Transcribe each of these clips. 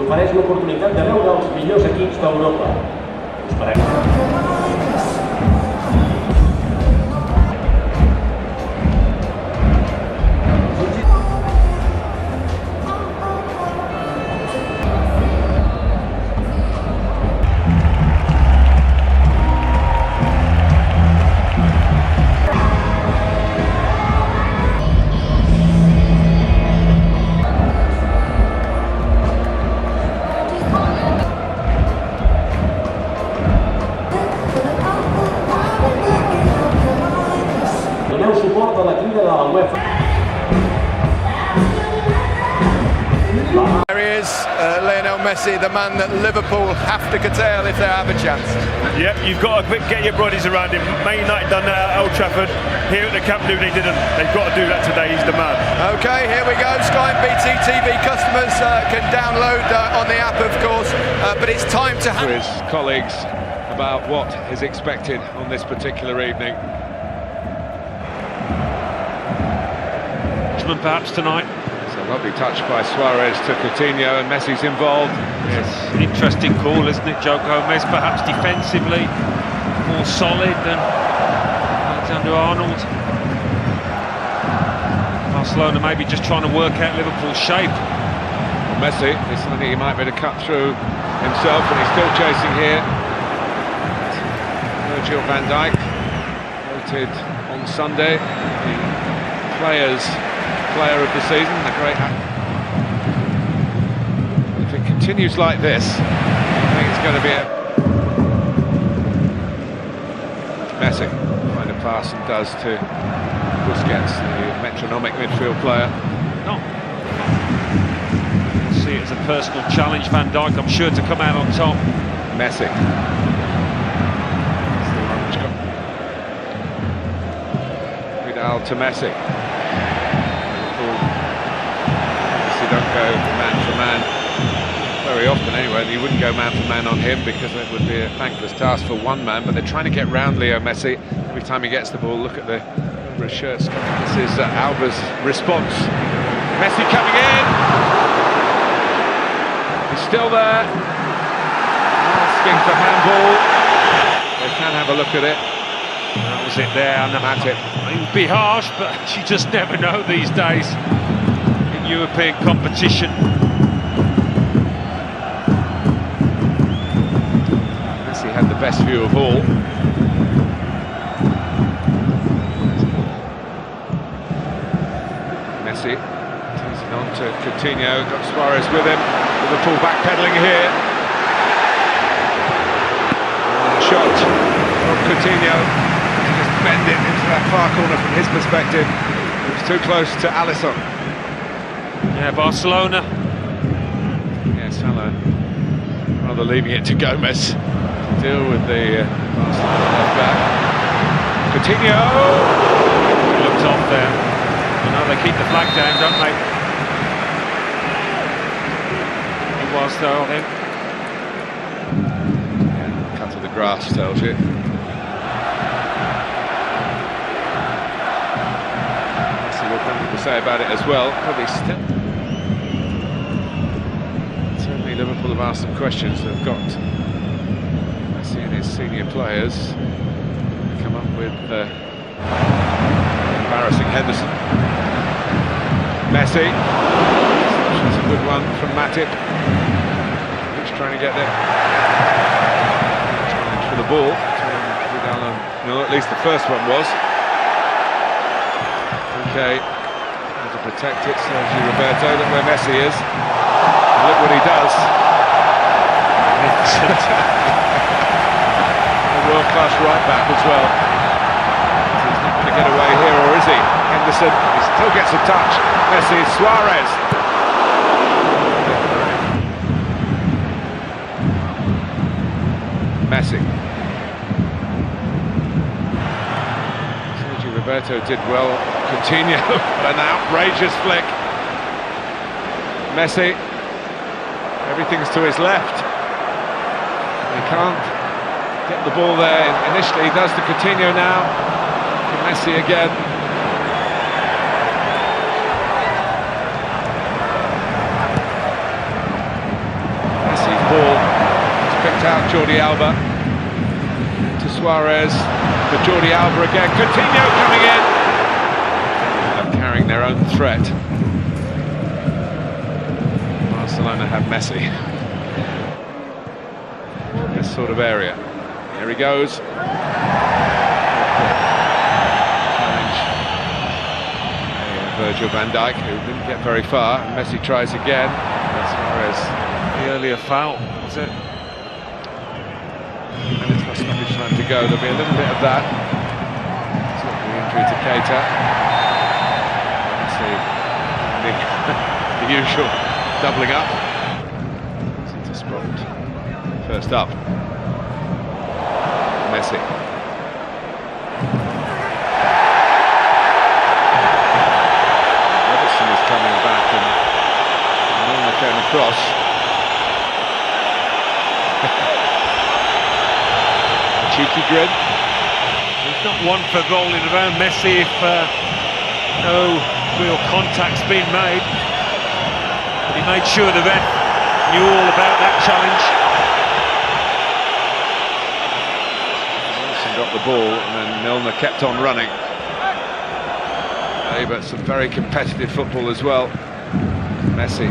ofereix l'oportunitat de veure els millors equips d'Europa. There he is, Lionel Messi, the man that Liverpool have to curtail if they have a chance. Yep, you've got to get your bodies around him. Man United done that at Old Trafford. Here at the Camp Nou they didn't. They've got to do that today. He's the man. Okay, here we go. Sky and BT TV customers can download on the app, of course, but it's time to to his colleagues about what is expected on this particular evening. Perhaps tonight. It's a lovely touch by Suarez to Coutinho, and Messi's involved. Yes, an interesting call, isn't it, Joe Gomez? Perhaps defensively more solid than Alexander-Arnold. Barcelona maybe just trying to work out Liverpool's shape. Well, Messi is something he might be able to cut through himself, and he's still chasing here. Virgil van Dijk, voted on Sunday the player of the season, a great. If it continues like this, I think it's going to be a Messi find a pass and does to Busquets, the metronomic midfield player. No, see it as a personal challenge. Van Dijk, I'm sure, to come out on top. Messi. Vidal to Messi. Don't go man for man very often anyway, and you wouldn't go man for man on him because it would be a thankless task for one man, but they're trying to get round Leo Messi. Every time he gets the ball, look at the number of shirts. This is Alba's response. Messi coming in, he's still there, asking for handball. They can have a look at it. That was it there, and Matip. It would be harsh, but you just never know these days. European competition. Messi had the best view of all. Messi turns it on to Coutinho, got Suarez with him. Liverpool backpedaling here. And a shot from Coutinho. Just bend it into that far corner from his perspective. It was too close to Alisson. Yeah, Barcelona. Yeah, Salah rather leaving it to Gomez to deal with the Barcelona left back. Coutinho! He looked off there. You know, they keep the flag down, don't they? He was, though, I think. Yeah, cut of the grass tells you. To say about it as well, probably still. Certainly Liverpool have asked some questions. They've got Messi and his senior players come up with embarrassing Henderson. Messi, it's a good one from Matip. He's trying to get there. Challenge for the ball. No, at least the first one was. Okay. To protect it, Sergio Roberto, look where Messi is. And look what he does. A world-class right back as well. He's not going to get away here, or is he? Henderson, he still gets a touch. Messi, Suarez. Messi. Sergio Roberto did well. Coutinho, an outrageous flick. Messi. Everything's to his left. He can't get the ball there initially. He does to Coutinho now. To Messi again. Messi's ball. It's picked out Jordi Alba. To Suarez. For Jordi Alba again. Coutinho coming in. They're carrying their own threat. Barcelona have Messi. This sort of area. Here he goes. Challenge. Virgil van Dijk, who didn't get very far. And Messi tries again. Suarez. The earlier foul, was it? Minutes less stoppage time to go. There'll be a little bit of that. So the injury to Keita. The usual doubling up. Into spot. First up. Messi. Robertson is coming back and Milner came across. Cheeky grin. He's not one for rolling around Messi if no real contact's been made. But he made sure the ref knew all about that challenge. Wilson got the ball and then Milner kept on running. But some very competitive football as well. Messi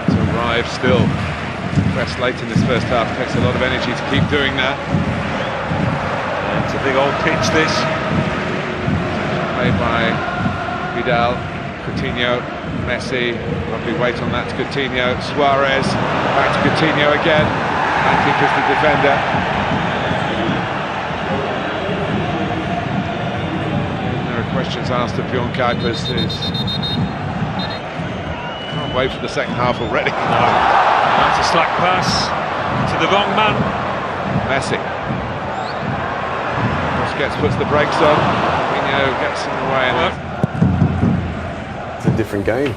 to arrive still. Press late in this first half, takes a lot of energy to keep doing that. It's a big old pitch, this. Played by Vidal, Coutinho, Messi, lovely weight on that to Coutinho, Suarez, back to Coutinho again, Antic is the defender. And there are questions asked of Bjorn Kuipers, can't wait for the second half already. No. That's a slack pass to the wrong man. Messi. Busquets puts the brakes on. Coutinho gets in the way. It's a different game.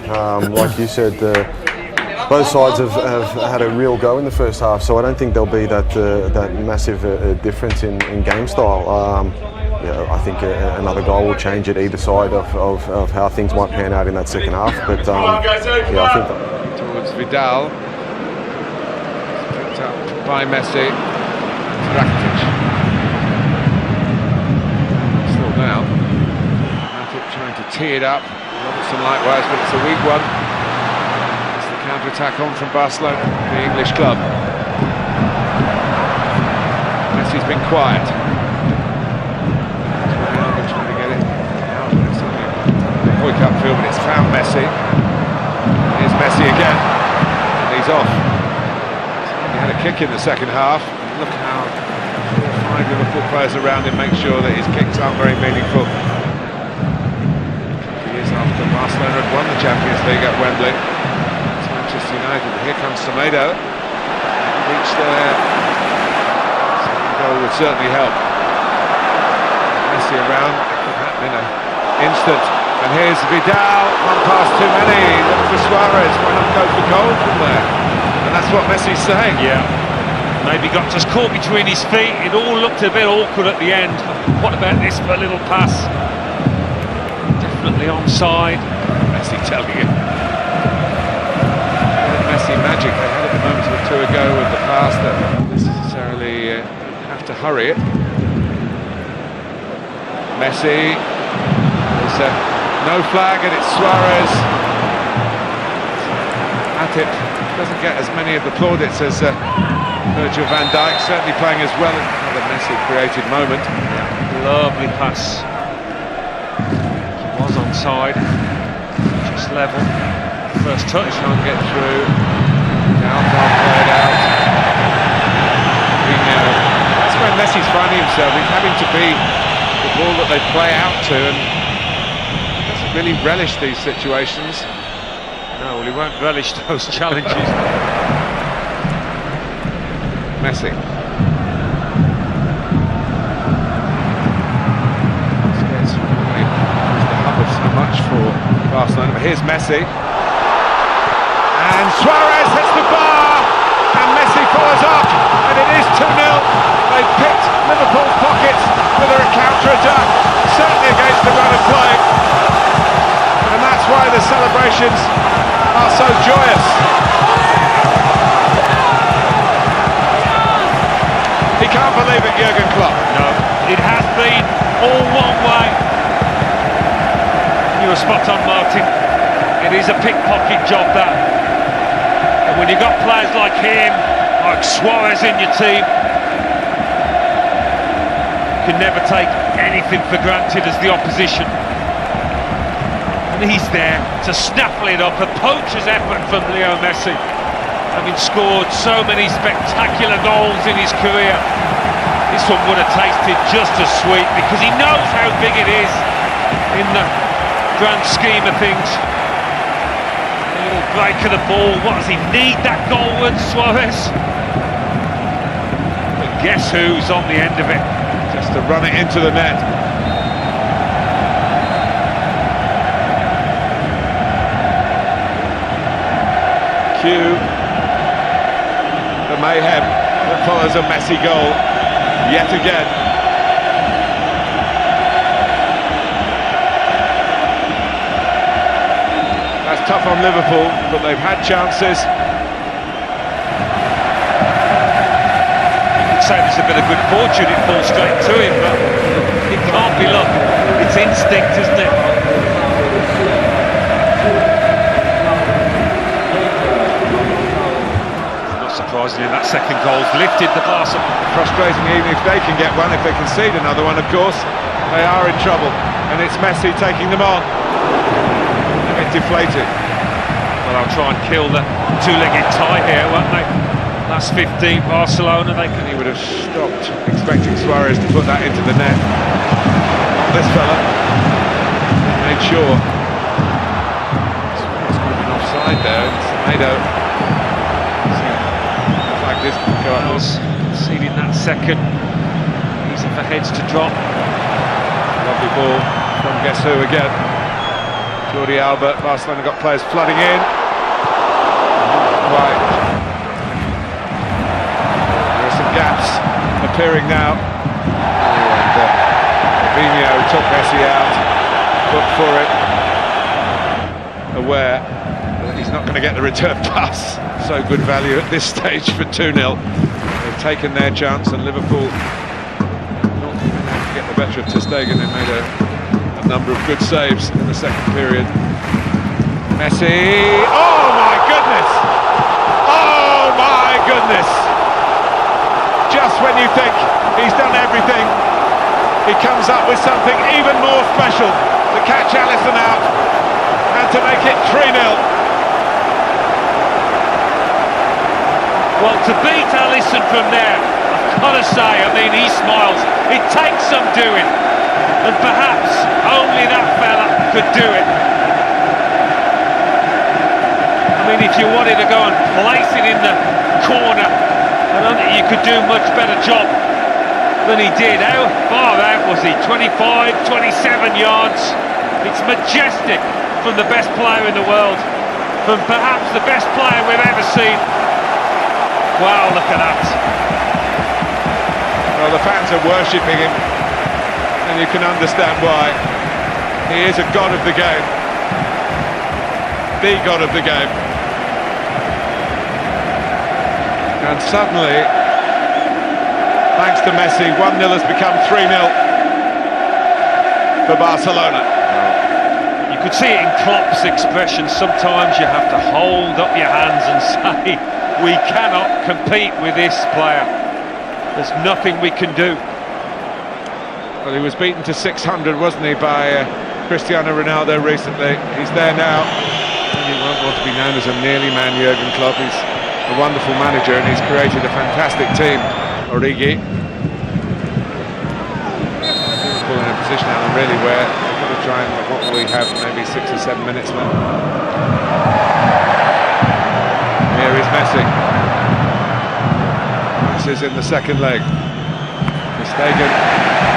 Like you said, both sides have had a real go in the first half, so I don't think there'll be that massive difference in game style. I think another goal will change it either side of how things might pan out in that second half. But yeah, I think towards Vidal. By Messi, Rakitic. Still now. Matic trying to tee it up. Robertson likewise, but it's a weak one. It's the counter-attack on from Barcelona, the English club. Messi's been quiet. Trying to get it out. It's only a quick upfield, but it's found Messi. Here's Messi again. And he's off. Had a kick in the second half. Look how 4 or 5 Liverpool players around him make sure that his kicks aren't very meaningful. A couple of years after Barcelona had won the Champions League at Wembley, it's Manchester United. Here comes Semedo. Reach there. Second goal would certainly help. Messi around. It could happen in an instant. And here's Vidal. One pass too many. Look for Suarez. Why not go for goal from there? And that's what Messi's saying. Yeah, maybe got just caught between his feet. It all looked a bit awkward at the end. What about this for a little pass? Definitely onside. Messi telling you. Messi magic. They had it a moment or two ago with the pass that don't necessarily have to hurry it. Messi. There's no flag and it's Suarez. At it. Doesn't get as many of the plaudits as Virgil van Dijk, certainly playing as well. Another Messi created moment. Yeah, lovely pass. It was onside, just level. First touch. Can't get through. Down, play it out. That's where Messi's finding himself. He's having to be the ball that they play out to, and he doesn't really relish these situations. No, well, he won't relish those challenges. Messi. Busquets really is the hub of so much for Barcelona. But here's Messi. And Suarez hits the bar, and Messi follows up, and it is 2-0. They've picked Liverpool's pockets with a counter-attack, certainly against the run of play. And that's why the celebrations are so joyous. He can't believe it, Jurgen Klopp. No, it has been all one way. You were spot on, Martin. It is a pickpocket job, that. And when you've got players like him, like Suarez in your team, you can never take anything for granted as the opposition. And he's there to snaffle it up, a poacher's effort from Leo Messi. Having scored so many spectacular goals in his career, this one would have tasted just as sweet, because he knows how big it is in the grand scheme of things. A little break of the ball. What does he need that goal with, Suarez? But guess who's on the end of it? Just to run it into the net. Cue the mayhem that follows a Messi goal yet again. That's tough on Liverpool, but they've had chances. You could say there's a bit of good fortune, it falls straight to him, but it can't be luck. It's instinct, isn't it? Surprisingly, that second goal's lifted the class up. Frustrating, even if they can get one. If they concede another one, of course, they are in trouble. And it's Messi taking them on. A bit deflated. Well, they'll try and kill the two-legged tie here, won't they? Last 15, Barcelona, they can... He would have stopped expecting Suarez to put that into the net. Not this fella. Made sure. Suarez could have been offside there. Semedo. This conceding that second, easy for heads to drop. Lovely ball from guess who again? Jordi Alba. Barcelona got players flooding in. Right. There are some gaps appearing now. And Fabinho took Messi out, looked for it, aware that he's not going to get the return pass. So good value at this stage for 2-0. They've taken their chance, and Liverpool not to get the better of Ter Stegen. They made a number of good saves in the second period. Messi, oh my goodness! Oh my goodness! Just when you think he's done everything, he comes up with something even more special to catch Alisson out and to make it 3-0. Well, to beat Alisson from there, I've got to say, I mean, he smiles. It takes some doing, and perhaps only that fella could do it. I mean, if you wanted to go and place it in the corner, I don't think you could do a much better job than he did. How far out was he? 25, 27 yards. It's majestic from the best player in the world, from perhaps the best player we've ever seen. Wow, look at that. Well, the fans are worshipping him, and you can understand why. He is a god of the game. The god of the game. And suddenly, thanks to Messi, 1-0 has become 3-0 for Barcelona. You could see it in Klopp's expression. Sometimes you have to hold up your hands and say, we cannot compete with this player. There's nothing we can do. Well, he was beaten to 600, wasn't he, by Cristiano Ronaldo recently. He's there now. He won't want to be known as a nearly man, Jurgen Klopp. He's a wonderful manager, and he's created a fantastic team. Origi. Liverpool in a position, Alan, really, where they've got to try and, what will we have, maybe 6 or 7 minutes left. Here is Messi. This is in the second leg. Ter Stegen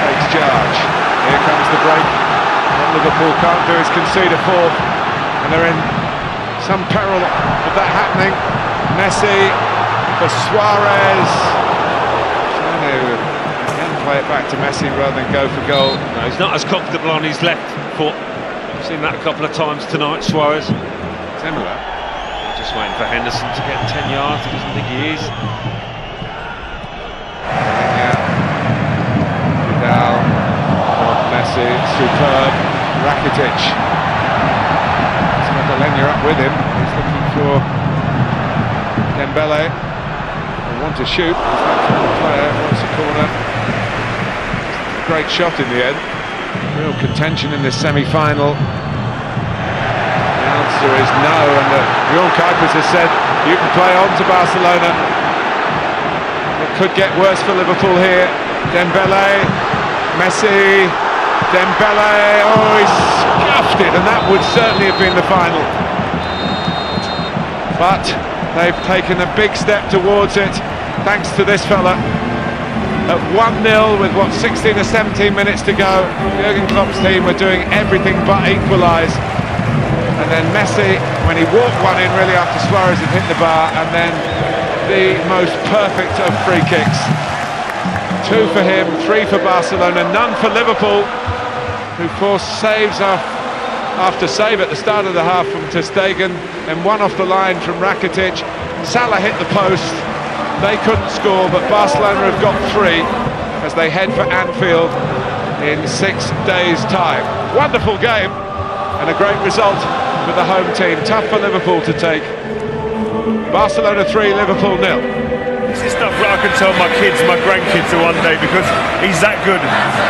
takes charge. Here comes the break. What Liverpool can't do is concede a fourth, and they're in some peril of that happening. Messi for Suarez. Trying to again play it back to Messi rather than go for goal. No, he's not as comfortable on his left foot. I've seen that a couple of times tonight, Suarez. Similar. Just waiting for Henderson to get 10 yards. He doesn't think he is. Vidal, Messi, superb. Rakitic. Lenya up with him. He's looking for Dembele. They want to shoot. The player wants a corner. Great shot in the end. Real contention in this semi-final. The answer is no, and Bjorn Kuipers has said you can play on to Barcelona. It could get worse for Liverpool here. Dembele, Messi. Dembele, oh, he scuffed it, and that would certainly have been the final. But they've taken a big step towards it, thanks to this fella. At 1-0 with, 16 or 17 minutes to go, Jurgen Klopp's team were doing everything but equalise. And then Messi, when he walked one in really after Suarez had hit the bar, and then the most perfect of free kicks. 2 for him, 3 for Barcelona, none for Liverpool, who forced saves after save at the start of the half from Ter Stegen, and one off the line from Rakitic. Salah hit the post, they couldn't score, but Barcelona have got 3 as they head for Anfield in 6 days' time. Wonderful game and a great result for the home team. Tough for Liverpool to take. Barcelona 3, Liverpool 0. This is stuff that I can tell my kids, my grandkids one day, because he's that good.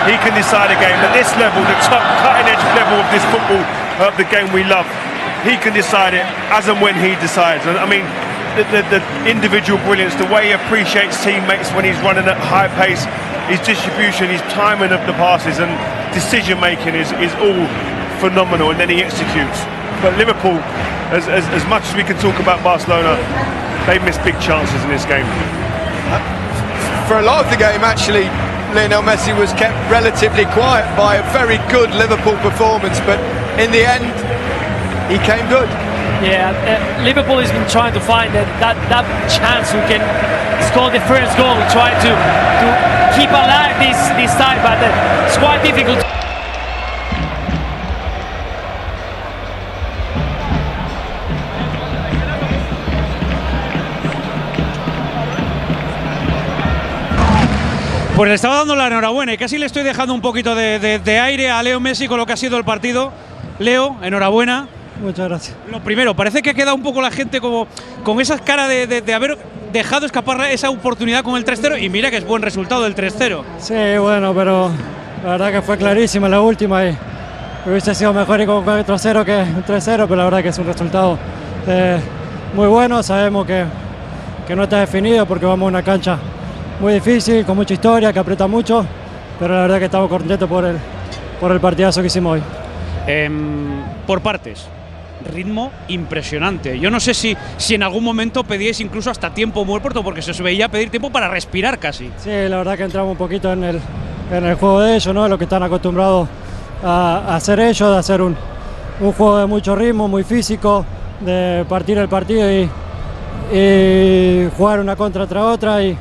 He can decide a game at this level, the top cutting-edge level of this football, the game we love. He can decide it as and when he decides. And I mean, the individual brilliance, the way he appreciates teammates when he's running at high pace, his distribution, his timing of the passes and decision-making is all phenomenal, and then he executes. But Liverpool, as much as we can talk about Barcelona, they missed big chances in this game. For a lot of the game, actually, Lionel Messi was kept relatively quiet by a very good Liverpool performance, but in the end, he came good. Yeah, Liverpool has been trying to find that chance who can score the first goal, try to keep alive this side, but it's quite difficult. Pues le estaba dando la enhorabuena y casi le estoy dejando un poquito de aire a Leo Messi con lo que ha sido el partido. Leo, enhorabuena. Muchas gracias. Lo primero, parece que ha quedado un poco la gente como con esa cara de haber dejado escapar esa oportunidad con el 3-0, y mira que es buen resultado el 3-0. Sí, bueno, pero la verdad que fue clarísima la última y hubiese sido mejor ir con 4-0 que un 3-0, pero la verdad que es un resultado muy bueno. Sabemos que no está definido porque vamos a una cancha muy difícil, con mucha historia, que aprieta mucho, pero la verdad que estamos contentos por el partidazo que hicimos hoy. Por partes, ritmo impresionante. Yo no sé si en algún momento pedíais incluso hasta tiempo muerto, porque se os veía pedir tiempo para respirar casi. Sí, la verdad que entramos un poquito en el juego de ellos, ¿no? Lo que están acostumbrados a hacer ellos, de hacer un juego de mucho ritmo, muy físico, de partir el partido y jugar una contra tras otra, y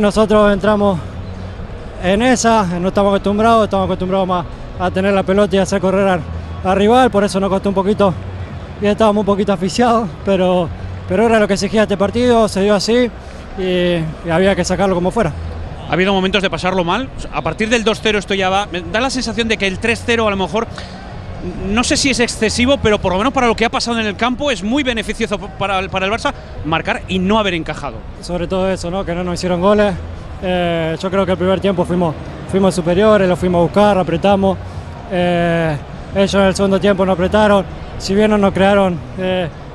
nosotros entramos en esa. No estamos acostumbrados más a tener la pelota y hacer correr al rival, por eso nos costó un poquito, y estábamos un poquito asfixiados, pero era lo que exigía este partido, se dio así y había que sacarlo como fuera. Ha habido momentos de pasarlo mal. A partir del 2-0 esto ya va. Me da la sensación de que el 3-0 a lo mejor, no sé si es excesivo, pero por lo menos para lo que ha pasado en el campo es muy beneficioso para el Barça marcar y no haber encajado. Sobre todo eso, ¿no? Que no nos hicieron goles. Yo creo que el primer tiempo fuimos superiores, lo fuimos a buscar, apretamos. Ellos en el segundo tiempo no apretaron. Si bien no nos crearon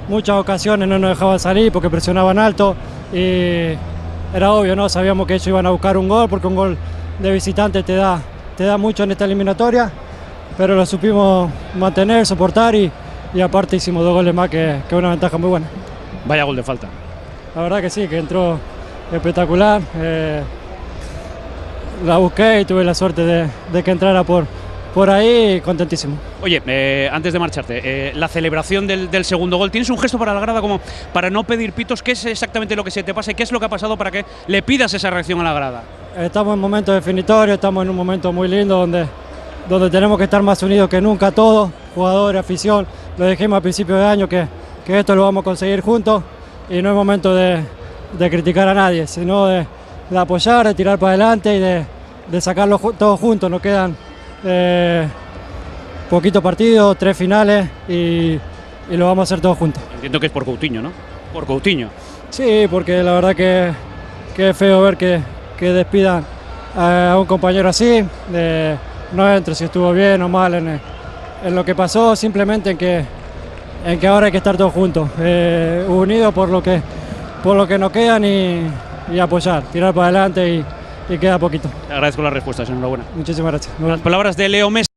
muchas ocasiones, no nos dejaban salir porque presionaban alto. Y era obvio, ¿no? Sabíamos que ellos iban a buscar un gol, porque un gol de visitante te da mucho en esta eliminatoria. Pero lo supimos mantener, soportar y aparte hicimos 2 goles más, que una ventaja muy buena. Vaya gol de falta. La verdad que sí, que entró espectacular. La busqué y tuve la suerte de que entrara por por ahí contentísimo. Oye, antes de marcharte, la celebración del segundo gol, ¿tienes un gesto para la grada como para no pedir pitos? ¿Qué es exactamente lo que se te pasa y qué es lo que ha pasado para que le pidas esa reacción a la grada? Estamos en momentos definitorios, estamos en un momento muy lindo donde tenemos que estar más unidos que nunca todos, jugadores, afición. Lo dijimos a principios de año que esto lo vamos a conseguir juntos y no es momento de criticar a nadie, sino de apoyar, de tirar para adelante y de sacarlo todos juntos. Nos quedan poquitos partidos, 3 finales y lo vamos a hacer todos juntos. Entiendo que es por Coutinho, ¿no? Por Coutinho. Sí, porque la verdad que es feo ver que despidan a un compañero así. No entro si estuvo bien o mal en lo que pasó, simplemente en que ahora hay que estar todos juntos, unidos por lo que nos quedan y apoyar, tirar para adelante y queda poquito. Te agradezco las respuestas, enhorabuena. Muchísimas gracias. Las palabras de Leo Messi.